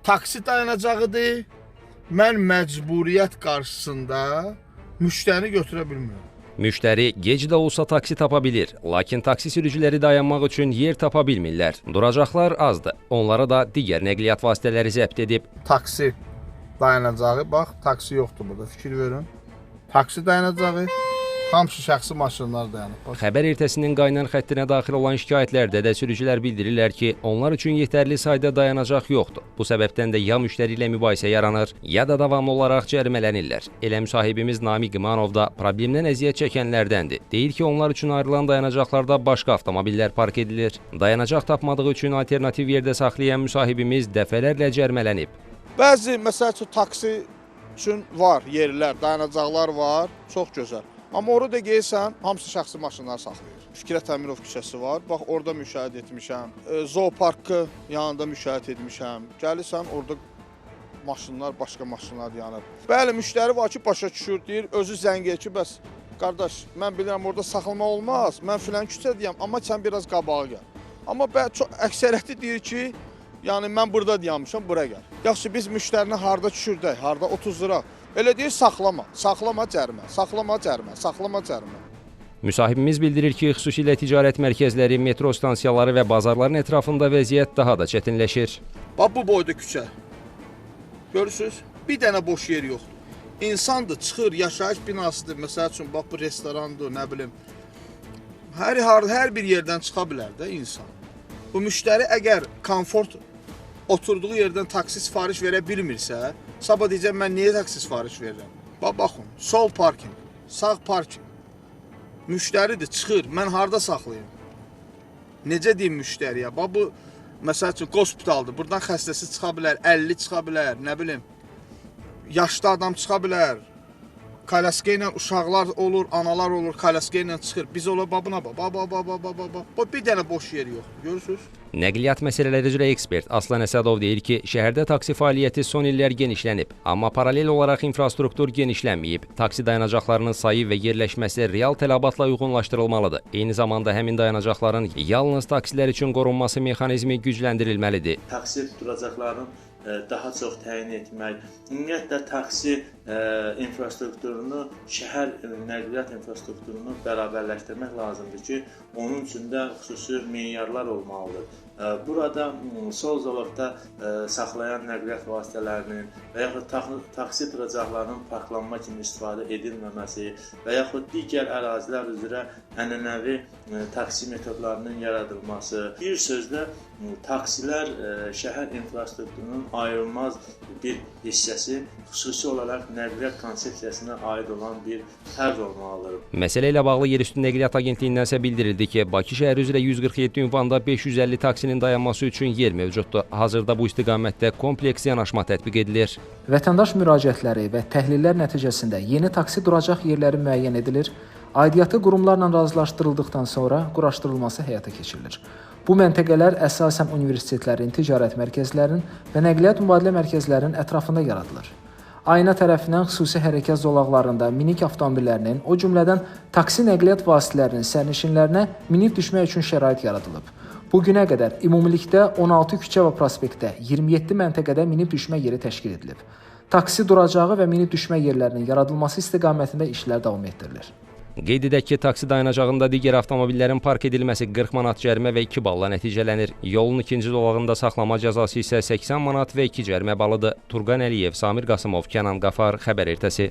taksi dayanacağıdır. Mən məcburiyyət qarşısında müştərini götürə bilmirəm. Müştəri gec də olsa taksi tapa bilir, lakin taksi sürücüləri dayanmaq üçün yer tapa bilmirlər. Duracaqlar azdır. Onlara da digər nəqliyyat vasitələri zəbt edib. Taksi dayanacağı, bax, taksi yoxdur burada, fikir verin. Taksi dayanacağı, hamısı şəxsi maşınlar dayanıb. Xəbər ertəsinin qaynar xəttinə daxil olan şikayətlərdə də sürücülər bildirirlər ki, onlar üçün yetərli sayda dayanacaq yoxdur. Bu səbəbdən də ya müştəri ilə mübahisə yaranır, ya da davamlı olaraq cərimələnirlər. Elə müsahibimiz Namiq İmanov da problemdən əziyyət çəkənlərdəndir. Deyir ki, onlar üçün ayrılan dayanacaqlarda başqa avtomobillər park edilir. Dayanacaq tapmadığı üçün alternativ yerdə saxlayan müsahibimiz dəfələrlə cərimələnib. Bəzi, məsəl üçün, taksi üçün var yerlər, dayanacaqlar var, çox gözəl. Amma orada gəlsən, hamısı şəxsi maşınlar saxlayır. Fikrət Əmirov küçəsi var, bax orada müşahidə etmişəm. Zooparkı yanında müşahidə etmişəm. Gəlirsən, orada maşınlar, başqa maşınlar yanır. Bəli, müştəri var ki, başa düşür, deyir, özü zəng edir ki, bəs, qardaş, mən bilirəm, orada saxlama olmaz, mən filan küçədəyəm, amma sən biraz qabağa gəl. Amma əksəriyyəti deyir ki, yəni mən burada dayanmışam, bura gəl. Yaxşı, biz müştərini harda düşürdək, harda 30 lira. Elə deyir, saxlama, saxlama cərimə, saxlama cərimə, saxlama cərimə. Müsahibimiz bildirir ki, xüsusilə ticarət mərkəzləri, metro stansiyaları və bazarların ətrafında vəziyyət daha da çətinləşir. Bax, bu boyda küçə. Görürsünüz, bir dənə boş yer yoxdur. İnsandır, çıxır, yaşayış binasıdır, məsəl üçün, bax, bu restorandır, nə bilim. Hər bir yerdən çıxa bilər də insan. Bu müştəri əgər komfort oturduğu yerdən taksi sifariş verə bilmirsə, sabah deyəcəm, mən niyə taksi sifariş verirəm? Baxın, sol parking, sağ parking. Müştəridir, çıxır, mən harada saxlayayım? Necə deyim müştəriyə? Bu, məsəl üçün, hospitaldır, buradan xəstəsi çıxa bilər, 50 çıxa bilər, nə bilim, yaşlı adam çıxa bilər, kalaska ilə uşaqlar olur, analar olur, kalaska ilə çıxır. Biz ola babına bax, bir dənə boş yer yoxdur, görürsünüz? Nəqliyyat məsələləri üzrə ekspert Aslan Əsədov deyir ki, şəhərdə taksi fəaliyyəti son illər genişlənib, amma paralel olaraq infrastruktur genişlənməyib. Taksi dayanacaqlarının sayı və yerləşməsi real tələbatla uyğunlaşdırılmalıdır. Eyni zamanda həmin dayanacaqların yalnız taksilər üçün qorunması mexanizmi gücləndirilməlidir. Taksi duracaqlarının daha çox təyin etmək, ümumiyyətlə taksi infrastrukturunu, şəhər nəqliyyat infrastrukturunu bərabərləşdirmək lazımdır ki, onun üçün də xüsusi meyarlar olmalıdır. Burada sol zolaqda saxlayan nəqliyyat vasitələrinin və yaxud taksi duracaqlarının parklanma kimi istifadə edilməməsi və yaxud digər ərazilər üzrə ənənəvi taksi metodlarının yaradılması. Bir sözlə, taksilər şəhər infrastrukturunun ayrılmaz bir hissəsi, xüsusi olaraq nəqliyyat konsepsiyasına aid olan bir tərz olmalıdır. Məsələ ilə bağlı Yerüstü Nəqliyyat Agentliyindən isə bildirildi ki, Bakı şəhəri üzrə 147 ünvanda 550 taksinin dayanması üçün yer mövcuddur. Hazırda bu istiqamətdə kompleks yanaşma tətbiq edilir. Vətəndaş müraciətləri və təhlillər nəticəsində yeni taksi duracaq yerləri müəyyən edilir, aidiyyatı qurumlarla razılaşdırıldıqdan sonra quraşdırılması həyata keçirilir. Bu məntəqələr əsasən universitetlərin, ticarət mərkəzlərinin və nəqliyyat mübadilə mərkəzlərinin ətrafında yaradılır. Ayna tərəfindən xüsusi hərəkət zolaqlarında minik avtomobillərinin, o cümlədən taksi nəqliyyat vasitələrinin sərnişinlərinə minib düşmək üçün şərait yaradılıb. Bu günə qədər ümumilikdə 16 küçə və prospektdə 27 məntəqədə minib düşmə yeri təşkil edilib. Taksi duracağı və minib düşmə yerlərinin yaradılması istiqamətində işlər davam etdirilir. Qeyd edək ki, taksi dayanacağında digər avtomobillərin park edilməsi 40 manat cərimə və 2 balla nəticələnir. Yolun ikinci zolağında saxlama cəzası isə 80 manat və 2 cərimə balıdır. Turqan Əliyev, Samir Qasımov, Kənan Qafar, Xəbər ertəsi.